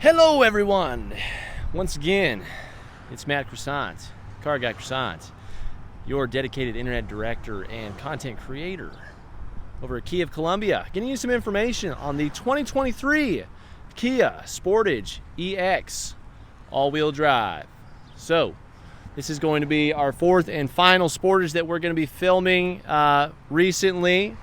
Hello everyone! Once again, it's Matt Croissant, Car Guy Croissant, your dedicated internet director and content creator over at Kia of Columbia, getting you some information on the 2023 Kia Sportage EX all-wheel drive. So, this is going to be our fourth and final Sportage that we're going to be filming recently.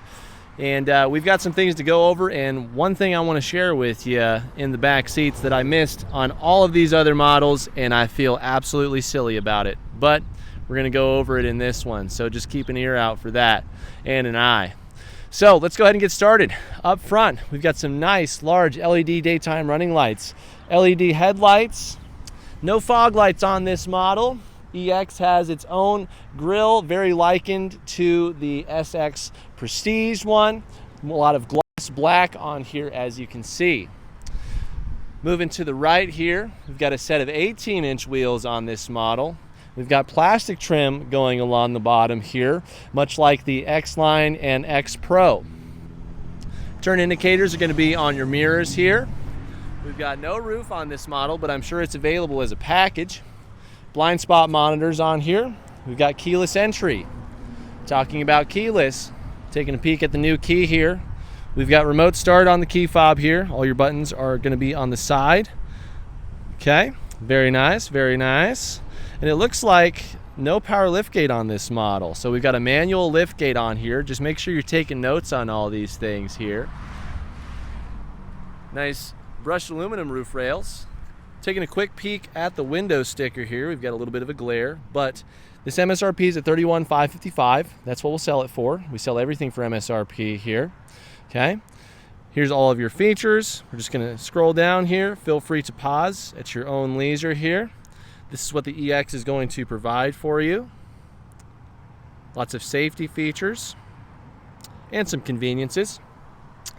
And we've got some things to go over, and one thing I want to share with you in the back seats that I missed on all of these other models, and I feel absolutely silly about it. But we're going to go over it in this one, so just keep an ear out for that and an eye. So let's go ahead and get started. Up front, we've got some nice large LED daytime running lights, LED headlights, no fog lights on this model. EX has its own grille, very likened to the SX Prestige one. A lot of gloss black on here, as you can see. Moving to the right here, we've got a set of 18-inch wheels on this model. We've got plastic trim going along the bottom here, much like the X-Line and X Pro. Turn indicators are going to be on your mirrors here. We've got no roof on this model, but I'm sure it's available as a package. Blind spot monitors on here. We've got keyless entry. Talking about keyless, taking a peek at the new key here. We've got remote start on the key fob here. All your buttons are going to be on the side. Okay, very nice, very nice. And it looks like no power liftgate on this model. So we've got a manual liftgate on here. Just make sure you're taking notes on all these things here. Nice brushed aluminum roof rails. Taking a quick peek at the window sticker here, we've got a little bit of a glare, but this MSRP is at $31,555. That's what we'll sell it for. We sell everything for MSRP here. Okay, here's all of your features. We're just going to scroll down here. Feel free to pause at your own leisure here. This is what the EX is going to provide for you. Lots of safety features and some conveniences.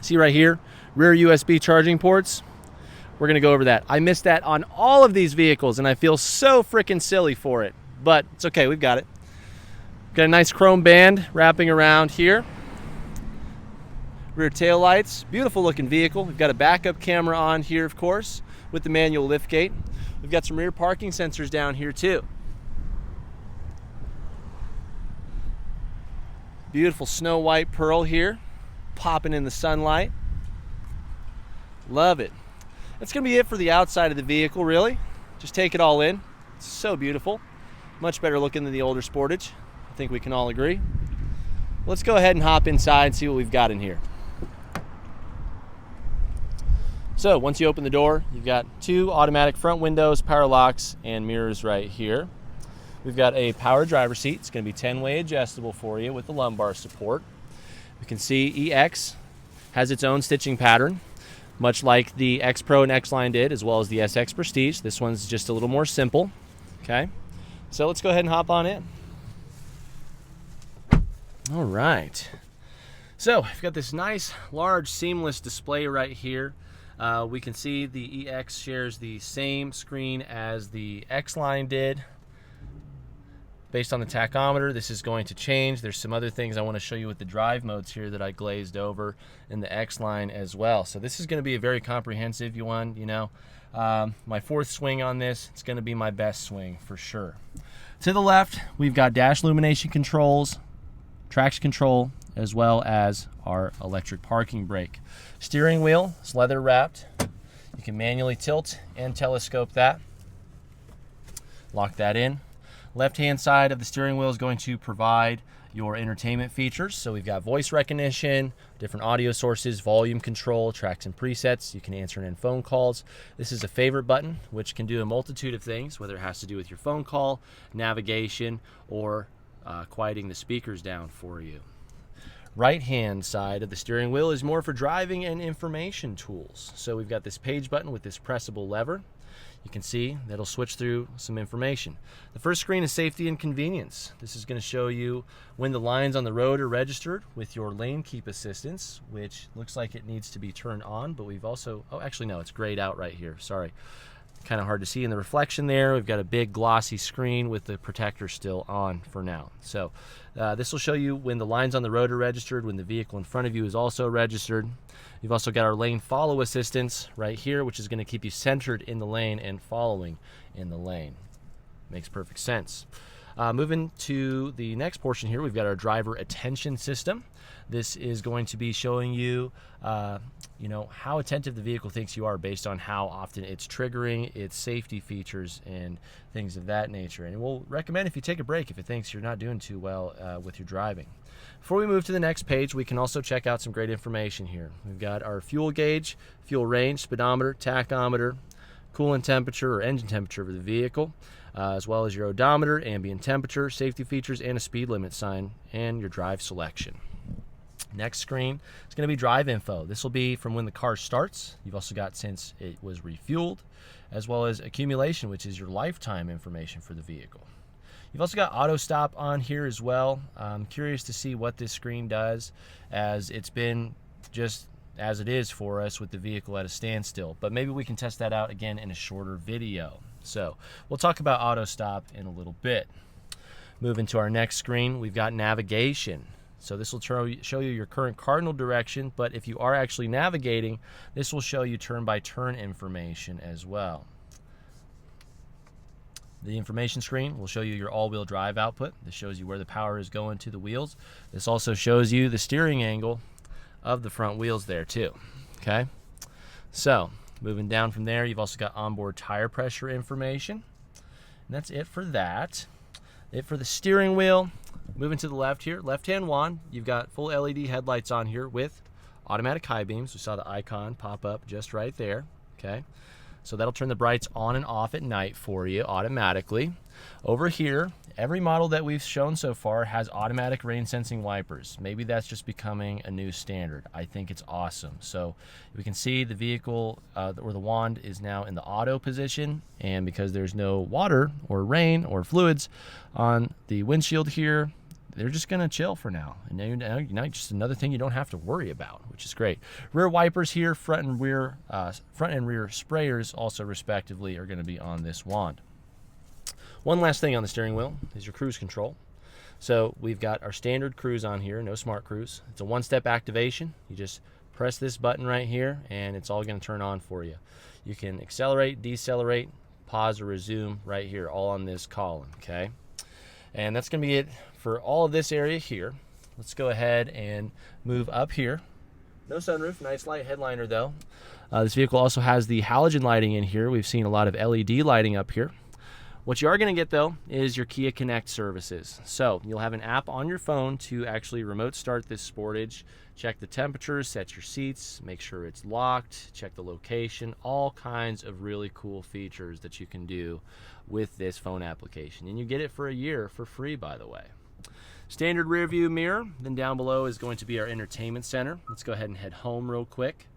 See right here, rear USB charging ports. We're going to go over that. I missed that on all of these vehicles, and I feel so freaking silly for it. But it's okay, we've got it. Got a nice chrome band wrapping around here. Rear tail lights, beautiful looking vehicle. We've got a backup camera on here, of course, with the manual liftgate. We've got some rear parking sensors down here too. Beautiful snow white pearl here, popping in the sunlight. Love it. That's going to be it for the outside of the vehicle, really. Just take it all in. It's so beautiful. Much better looking than the older Sportage. I think we can all agree. Let's go ahead and hop inside and see what we've got in here. So once you open the door, you've got two automatic front windows, power locks, and mirrors right here. We've got a power driver's seat. It's going to be 10-way adjustable for you with the lumbar support. You can see EX has its own stitching pattern, much like the X Pro and X-Line did, as well as the SX Prestige. This one's just a little more simple. Okay, so let's go ahead and hop on in. All right. So we've got this nice, large, seamless display right here. We can see the EX shares the same screen as the X-Line did. Based on the tachometer, this is going to change. There's some other things I want to show you with the drive modes here that I glazed over in the X-Line as well. So this is going to be a very comprehensive one, you know. My fourth swing on this, it's going to be my best swing for sure. To the left, we've got dash illumination controls, traction control, as well as our electric parking brake. Steering wheel is leather wrapped. You can manually tilt and telescope that. Lock that in. Left-hand side of the steering wheel is going to provide your entertainment features. So we've got voice recognition, different audio sources, volume control, tracks and presets. You can answer in phone calls. This is a favorite button, which can do a multitude of things, whether it has to do with your phone call, navigation, or quieting the speakers down for you. Right-hand side of the steering wheel is more for driving and information tools. So we've got this page button with this pressable lever. You can see that'll switch through some information. The first screen is safety and convenience. This is going to show you when the lines on the road are registered with your lane keep assistance, which looks like it needs to be turned on, but we've also, oh, actually no, it's grayed out right here, sorry. Kind of hard to see in the reflection there. We've got a big glossy screen with the protector still on for now. So this will show you when the lines on the road are registered, when the vehicle in front of you is also registered. You've also got our lane follow assistance right here, which is going to keep you centered in the lane and following in the lane. Makes perfect sense. Moving to the next portion here, we've got our driver attention system. This is going to be showing you, how attentive the vehicle thinks you are based on how often it's triggering its safety features and things of that nature. And we'll recommend if you take a break if it thinks you're not doing too well with your driving. Before we move to the next page, we can also check out some great information here. We've got our fuel gauge, fuel range, speedometer, tachometer, coolant temperature or engine temperature of the vehicle, as well as your odometer, ambient temperature, safety features, and a speed limit sign, and your drive selection. Next screen is going to be drive info. This will be from when the car starts. You've also got since it was refueled, as well as accumulation, which is your lifetime information for the vehicle. You've also got auto stop on here as well. I'm curious to see what this screen does, as it's been just as it is for us with the vehicle at a standstill, but maybe we can test that out again in a shorter video. So we'll talk about auto stop in a little bit. Moving to our next screen, we've got navigation. So this will show you your current cardinal direction, but if you are actually navigating, this will show you turn-by-turn information as well. The information screen will show you your all-wheel drive output. This shows you where the power is going to the wheels. This also shows you the steering angle of the front wheels there too. Okay, so moving down from there, you've also got onboard tire pressure information. And that's it for that. It for the steering wheel. Moving to the left here, left-hand wand, you've got full LED headlights on here with automatic high beams. We saw the icon pop up just right there. Okay, so that'll turn the brights on and off at night for you automatically. Over here, every model that we've shown so far has automatic rain sensing wipers. Maybe that's just becoming a new standard. I think it's awesome. So we can see the vehicle or the wand is now in the auto position, and because there's no water or rain or fluids on the windshield here, they're just going to chill for now. And now just another thing you don't have to worry about, which is great. Rear wipers here, front and rear sprayers also respectively are going to be on this wand. One last thing on the steering wheel is your cruise control. So we've got our standard cruise on here, no smart cruise. It's a one-step activation. You just press this button right here and it's all going to turn on for you. You can accelerate, decelerate, pause, or resume right here, all on this column, okay? And that's going to be it for all of this area here. Let's go ahead and move up here. No sunroof, nice light headliner though. This vehicle also has the halogen lighting in here. We've seen a lot of LED lighting up here. What you are going to get though is your Kia Connect services. So you'll have an app on your phone to actually remote start this Sportage, check the temperature, set your seats, make sure it's locked, check the location, all kinds of really cool features that you can do with this phone application. And you get it for a year for free, by the way. Standard rear view mirror. Then down below is going to be our entertainment center. Let's go ahead and head home real quick.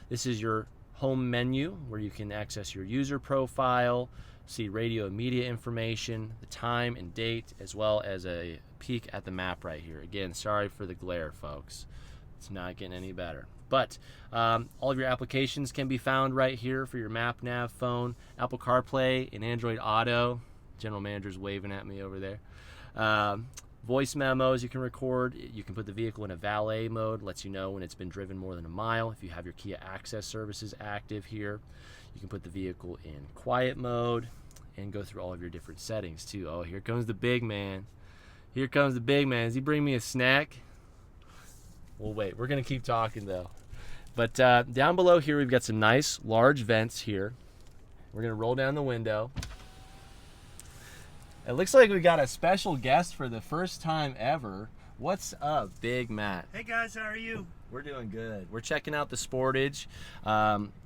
This is your home menu where you can access your user profile, see radio and media information, the time and date, as well as a peek at the map right here. Again, sorry for the glare, folks. It's not getting any better. But all of your applications can be found right here for your map, nav, phone, Apple CarPlay, and Android Auto. General manager's waving at me over there. Voice memos you can record. You can put the vehicle in a valet mode, lets you know when it's been driven more than a mile. If you have your Kia Access services active here, you can put the vehicle in quiet mode and go through all of your different settings too. Oh, here comes the big man. Here comes the big man. Does he bring me a snack? Well, wait, we're gonna keep talking though. But down below here, we've got some nice large vents here. We're gonna roll down the window. It looks like we got a special guest for the first time ever. What's up, Big Matt? Hey guys, how are you? We're doing good. We're checking out the Sportage.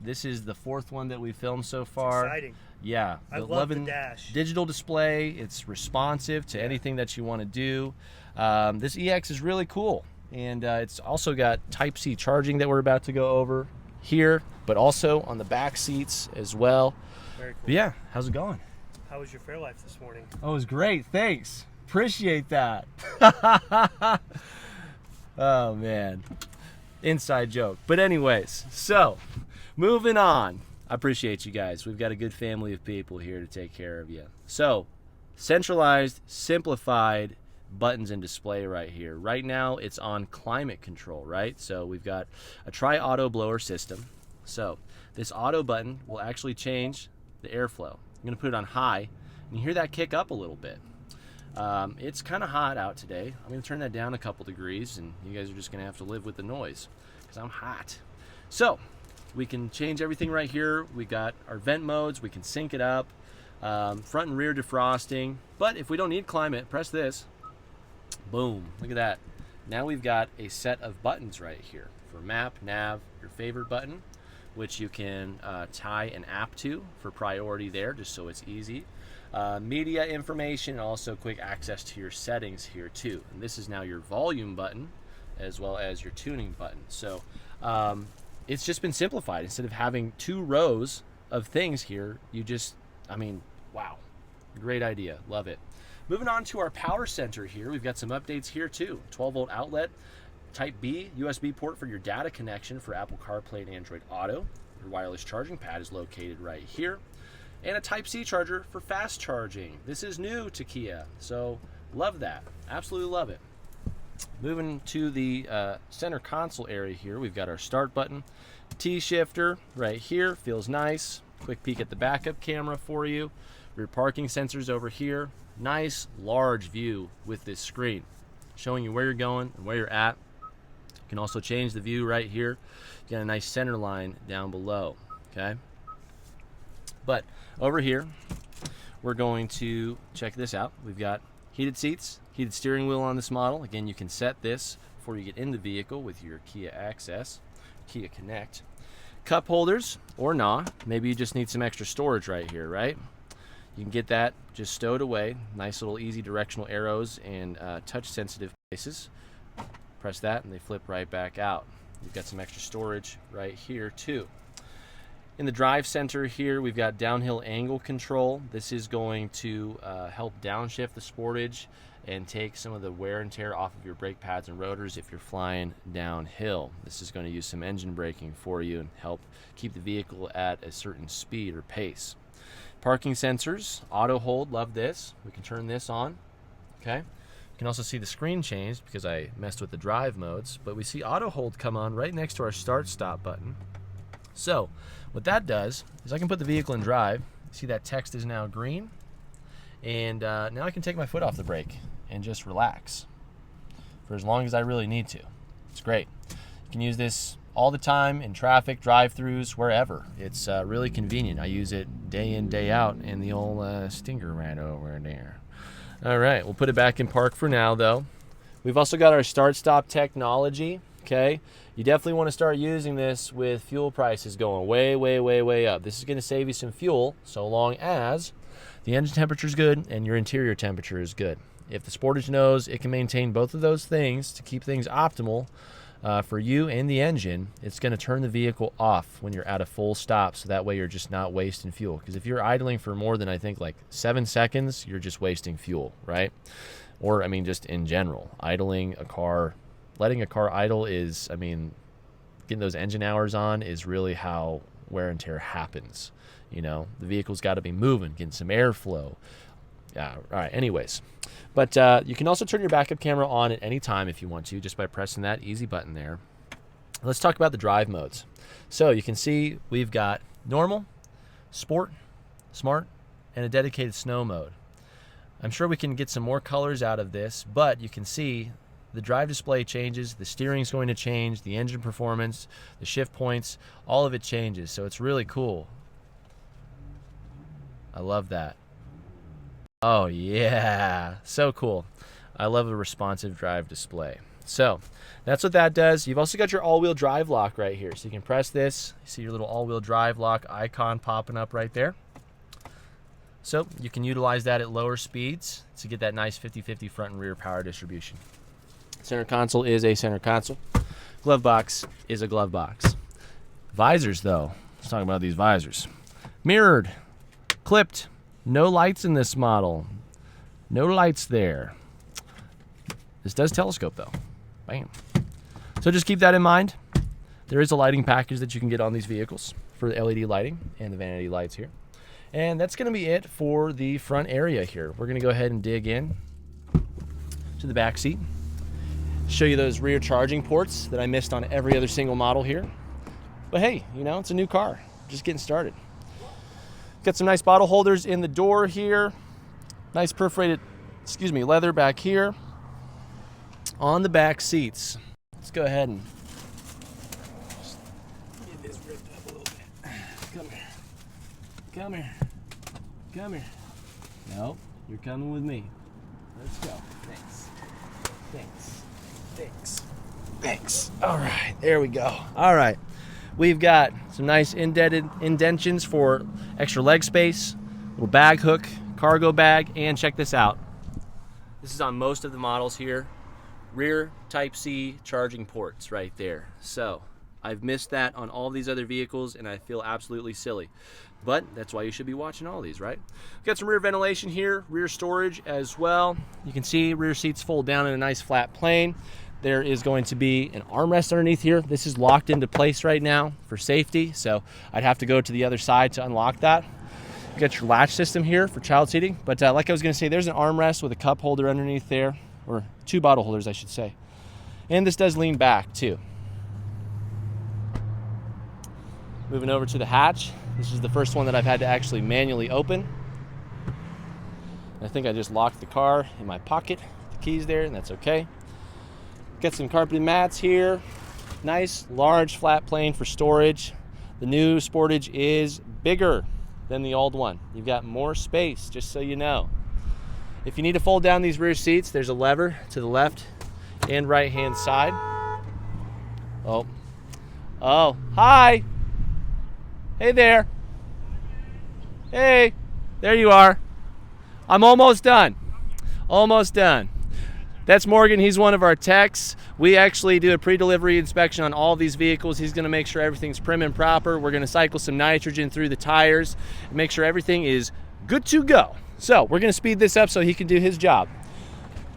This is the fourth one that we filmed so far. It's exciting. Yeah. I love the dash. Digital display. It's responsive to anything that you want to do. This EX is really cool. And it's also got Type-C charging that we're about to go over here, but also on the back seats as well. Very cool. But yeah, how's it going? How was your Fairlife this morning? Oh, it was great. Thanks. Appreciate that. Oh, man. Inside joke. But anyways, so moving on. I appreciate you guys. We've got a good family of people here to take care of you. So, centralized, simplified buttons and display right here. Right now, it's on climate control, right? So we've got a tri-auto blower system. So this auto button will actually change the airflow. I'm going to put it on high, and you hear that kick up a little bit. It's kind of hot out today. I'm going to turn that down a couple degrees, and you guys are just going to have to live with the noise because I'm hot. So we can change everything right here. We got our vent modes. We can sync it up, front and rear defrosting. But if we don't need climate, press this. Boom, look at that. Now we've got a set of buttons right here for map, nav, your favorite button, which you can tie an app to for priority there, just so it's easy. Media information, and also quick access to your settings here too. And this is now your volume button as well as your tuning button. So it's just been simplified. Instead of having 2 rows of things here, you just, I mean, wow, great idea, love it. Moving on to our power center here, we've got some updates here too. 12-volt outlet, Type B USB port for your data connection for Apple CarPlay and Android Auto. Your wireless charging pad is located right here. And a Type C charger for fast charging. This is new to Kia, so love that. Absolutely love it. Moving to the center console area here, we've got our start button. T-shifter right here, feels nice. Quick peek at the backup camera for you. Rear parking sensors over here. Nice large view with this screen, showing you where you're going and where you're at. You can also change the view right here. You got a nice center line down below, okay? But over here, we're going to check this out. We've got heated seats, heated steering wheel on this model. Again, you can set this before you get in the vehicle with your Kia Access, Kia Connect. Cup holders or not. Maybe you just need some extra storage right here, right? You can get that just stowed away. Nice little easy directional arrows and touch sensitive places. Press that and they flip right back out. You've got some extra storage right here too. In the drive center here, we've got downhill angle control. This is going to help downshift the Sportage and take some of the wear and tear off of your brake pads and rotors if you're flying downhill. This is going to use some engine braking for you and help keep the vehicle at a certain speed or pace. Parking sensors, auto hold, love this. We can turn this on, okay? You can also see the screen changed because I messed with the drive modes, but we see auto hold come on right next to our start stop button. So what that does is I can put the vehicle in drive. See that text is now green, and now I can take my foot off the brake and just relax for as long as I really need to. It's great. You can use this all the time in traffic, drive-throughs, wherever. It's really convenient. I use it day in, day out in the old Stinger right over there. All right, we'll put it back in park for now, though. We've also got our start-stop technology, okay? You definitely want to start using this with fuel prices going way, way, way, way up. This is going to save you some fuel so long as the engine temperature is good and your interior temperature is good. If the Sportage knows it can maintain both of those things to keep things optimal, for you and the engine, it's going to turn the vehicle off when you're at a full stop, so that way you're just not wasting fuel. Because if you're idling for more than, I think, like 7 seconds, you're just wasting fuel, right? Or, I mean, just in general, idling a car, letting a car idle is, I mean, getting those engine hours on is really how wear and tear happens. You know, the vehicle's got to be moving, getting some airflow. Yeah, all right, anyways. But you can also turn your backup camera on at any time if you want to, just by pressing that easy button there. Let's talk about the drive modes. So you can see we've got normal, sport, smart, and a dedicated snow mode. I'm sure we can get some more colors out of this, but you can see the drive display changes, the steering's going to change, the engine performance, the shift points, all of it changes. So it's really cool. I love that. Oh yeah, so cool. I love a responsive drive display. So that's what that does. You've also got your all-wheel drive lock right here. So you can press this, you see your little all-wheel drive lock icon popping up right there. So you can utilize that at lower speeds to get that nice 50-50 front and rear power distribution. Center console is a center console. Glove box is a glove box. Visors though, let's talk about these visors. Mirrored, clipped, no lights in this model. No lights there. This does telescope though. Bam. So just keep that in mind. There is a lighting package that you can get on these vehicles for the LED lighting and the vanity lights here. And that's going to be it for the front area here. We're going to go ahead and dig in to the back seat. Show you those rear charging ports that I missed on every other single model here. But hey, you know, it's a new car. Just getting started. Got some nice bottle holders in the door here. Nice perforated, leather back here on the back seats. Let's go ahead and get this ripped up a little bit. Come here. Come here. Come here. No, you're coming with me. Let's go. Thanks. Thanks. Thanks. Thanks. All right, there we go. All right, we've got some nice indentions for extra leg space, little bag hook, cargo bag, and check this out. This is on most of the models here. Rear Type-C charging ports right there. So I've missed that on all these other vehicles, and I feel absolutely silly. But that's why you should be watching all these, right? We've got some rear ventilation here, rear storage as well. You can see rear seats fold down in a nice flat plane. There is going to be an armrest underneath here. This is locked into place right now for safety, so I'd have to go to the other side to unlock that. You got your latch system here for child seating, but like I was going to say, there's an armrest with a cup holder underneath there, or 2 bottle holders, I should say. And this does lean back too. Moving over to the hatch. This is the first one that I've had to actually manually open. I think I just locked the car in my pocket, the keys there, and that's okay. Got some carpeted mats here. Nice, large, flat plane for storage. The new Sportage is bigger than the old one. You've got more space, just so you know. If you need to fold down these rear seats, there's a lever to the left and right-hand side. Oh, hi. Hey there. Hey, there you are. I'm almost done. Almost done. That's Morgan. He's one of our techs. We actually do a pre-delivery inspection on all these vehicles. He's going to make sure everything's prim and proper. We're going to cycle some nitrogen through the tires and make sure everything is good to go. So we're going to speed this up so he can do his job.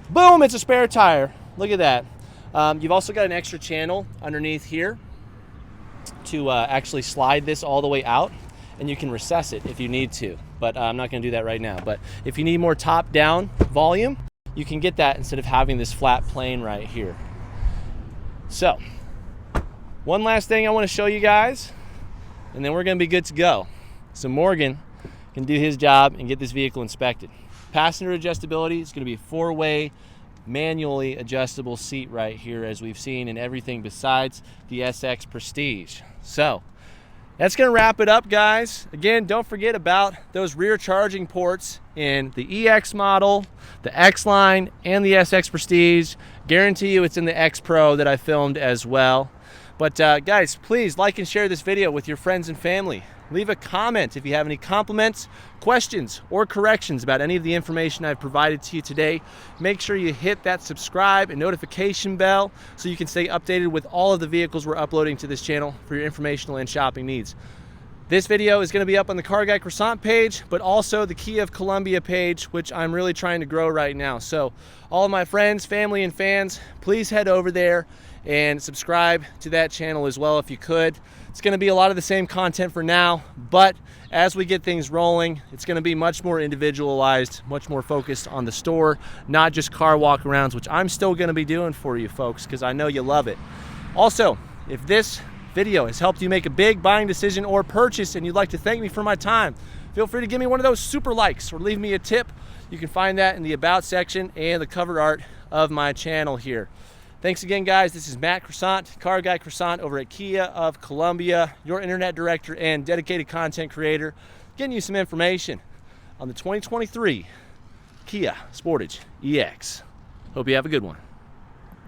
Boom, it's a spare tire. Look at that. You've also got an extra channel underneath here to actually slide this all the way out, and you can recess it if you need to, but I'm not going to do that right now. But if you need more top-down volume, you can get that instead of having this flat plane right here. So, one last thing I want to show you guys, and then we're going to be good to go. So Morgan can do his job and get this vehicle inspected. Passenger adjustability is going to be a 4-way manually adjustable seat right here, as we've seen in everything besides the SX Prestige. So that's going to wrap it up, guys. Again, don't forget about those rear charging ports in the EX model, the X line, and the SX Prestige. Guarantee you it's in the X Pro that I filmed as well. But guys, please like and share this video with your friends and family. Leave a comment if you have any compliments, questions, or corrections about any of the information I've provided to you today. Make sure you hit that subscribe and notification bell so you can stay updated with all of the vehicles we're uploading to this channel for your informational and shopping needs. This video is going to be up on the Car Guy Croissant page, but also the Kia of Columbia page, which I'm really trying to grow right now. So all of my friends, family, and fans, please head over there and subscribe to that channel as well if you could. It's going to be a lot of the same content for now, but as we get things rolling, it's going to be much more individualized, much more focused on the store, not just car walk-arounds, which I'm still going to be doing for you folks because I know you love it. Also, if this video has helped you make a big buying decision or purchase and you'd like to thank me for my time, feel free to give me one of those super likes or leave me a tip. You can find that in the About section and the cover art of my channel here. Thanks again, guys. This is Matt Croissant, Car Guy Croissant over at Kia of Columbia, your internet director and dedicated content creator, getting you some information on the 2023 Kia Sportage EX. Hope you have a good one.